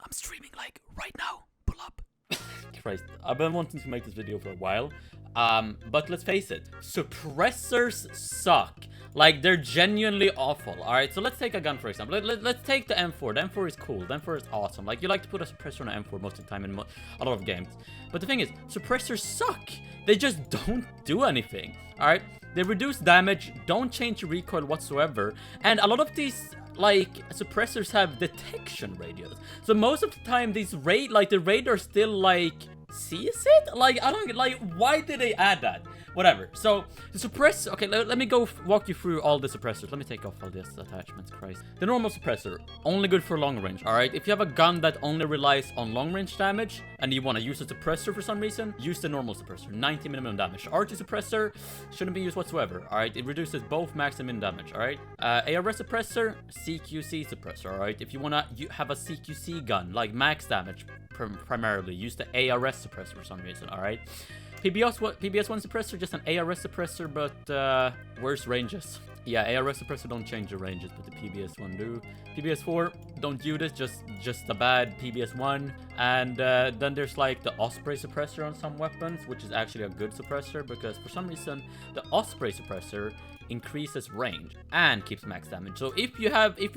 I'm streaming like right now. Pull up. Christ, I've been wanting to make this video for a while. But let's face it, suppressors suck. Like, they're genuinely awful. Alright, so let's take a gun for example. Let's take the M4. The M4 is cool. The M4 is awesome. Like, you like to put a suppressor on an M4 most of the time in a lot of games. But the thing is, suppressors suck. They just don't do anything. Alright, they reduce damage, don't change your recoil whatsoever. And a lot of these, like, suppressors have detection radios. So most of the time, these the radar still, like, sees it? Like, I don't get, like, why did they add that? Whatever. So, the suppress... Okay, let me go walk you through all the suppressors. Let me take off all these attachments, Christ. The normal suppressor, only good for long range, alright? If you have a gun that only relies on long range damage, and you want to use a suppressor for some reason, use the normal suppressor, 90 minimum damage. R2 suppressor shouldn't be used whatsoever, alright? It reduces both max and min damage, alright? ARS suppressor, CQC suppressor, alright? If you want to have a CQC gun, like max damage primarily, use the ARS suppressor for some reason, alright? PBS1 suppressor, just an ARS suppressor, but worse ranges. Yeah, ARS suppressor don't change the ranges, but the PBS1 do. PBS4, don't use it, just a bad PBS1. And then there's like the Osprey suppressor on some weapons, which is actually a good suppressor, because for some reason, the Osprey suppressor increases range and keeps max damage. So if you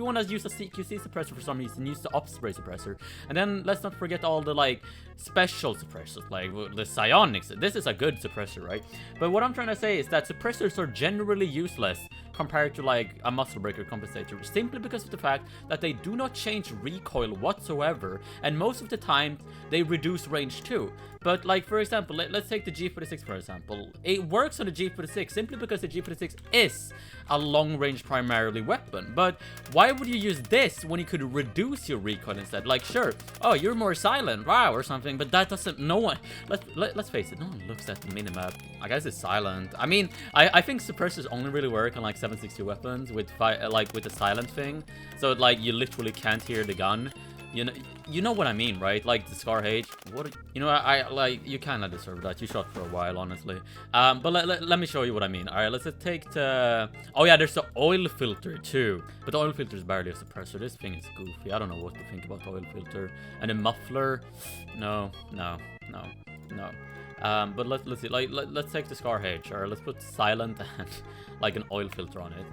want to use a CQC suppressor for some reason, use the Osprey suppressor. And then let's not forget all the like special suppressors, like the psionics. This is a good suppressor, right? But what I'm trying to say is that suppressors are generally useless compared to like a muscle breaker compensator, simply because of the fact that they do not change recoil whatsoever, and most of the time they reduce range too. But like, for example, let's take the G46 for example. It works on the G46 simply because the G46 is a long range primarily weapon. But why would you use this when you could reduce your recoil instead? Like, sure, oh, you're more silent, wow, or something, but that doesn't, no one, let's face it, no one looks at the minimap. I guess it's silent. I mean, I think suppressors only really work on like 7.62 weapons with with the silent thing. So like, you literally can't hear the gun. You know what I mean, right? Like the 𝙬𝙬𝙧, what? You know, I like, you kind of deserve that. You shot for a while, honestly. But let me show you what I mean. All right, let's take the. Oh yeah, there's the oil filter too. But the oil filter is barely a suppressor. This thing is goofy. I don't know what to think about the oil filter. And the muffler, no. But let's see. Like let's take the 𝙬𝙬𝙧, or let's put silent and like an oil filter on it.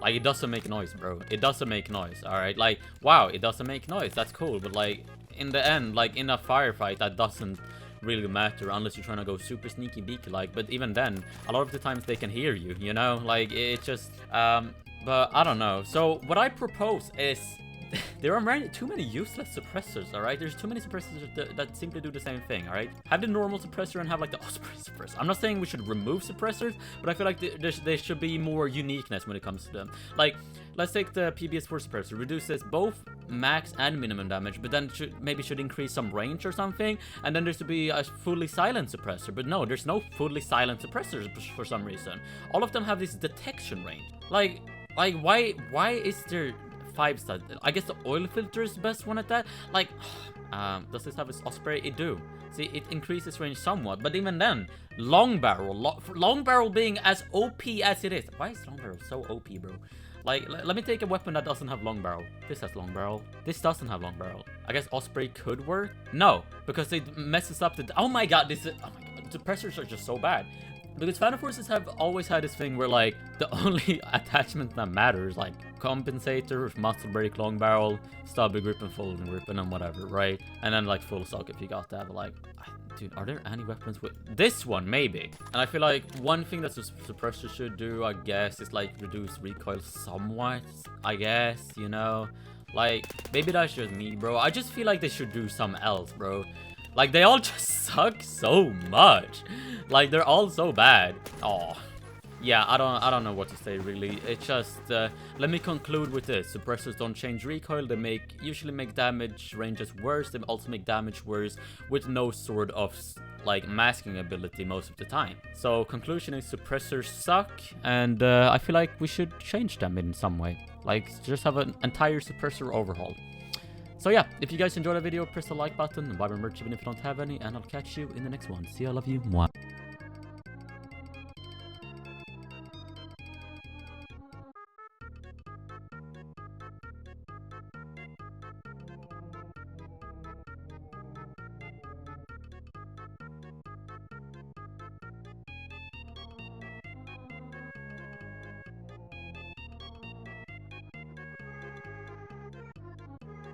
Like, it doesn't make noise, bro. It doesn't make noise, alright? Like, wow, it doesn't make noise. That's cool. But, like, in the end, like, in a firefight, that doesn't really matter unless you're trying to go super sneaky beaky, like. But even then, a lot of the times they can hear you, you know? Like, it's just, but I don't know. So, what I propose is there are too many useless suppressors, alright? There's too many suppressors that simply do the same thing, alright? Have the normal suppressor and have like the Osprey suppressor. I'm not saying we should remove suppressors, but I feel like there should be more uniqueness when it comes to them. Like, let's take the PBS4 suppressor. Reduces both max and minimum damage, but then maybe should increase some range or something. And then there should be a fully silent suppressor. But no, there's no fully silent suppressors for some reason. All of them have this detection range. Like why is there 5-star? I guess the oil filter is the best one at that. Like, does this have its Osprey? It do. See, it increases range somewhat, but even then, long barrel being as OP as it is. Why is long barrel so OP, bro? Like, let me take a weapon that doesn't have long barrel. This has long barrel. This doesn't have long barrel. I guess Osprey could work. No, because it messes up the. Oh my god, this is. Oh my god, the suppressors are just so bad. Because Phantom Forces have always had this thing where, like, the only attachment that matters, like, compensator, muscle break, long barrel, stubby grip, and folding grip, and then whatever, right? And then, like, full stock if you got that, but, like, dude, are there any weapons with this one? Maybe. And I feel like one thing that the suppressor should do, I guess, is, like, reduce recoil somewhat, I guess, you know? Like, maybe that's just me, bro. I just feel like they should do something else, bro. Like, they all just suck so much. Like, they're all so bad. Oh, yeah, I don't know what to say, really. It's just, let me conclude with this. Suppressors don't change recoil. They usually make damage ranges worse. They also make damage worse with no sort of, like, masking ability most of the time. So, conclusion is suppressors suck. And I feel like we should change them in some way. Like, just have an entire suppressor overhaul. So yeah, if you guys enjoyed the video, press the like button and buy my merch even if you don't have any, and I'll catch you in the next one. See you, I love you. Mwah.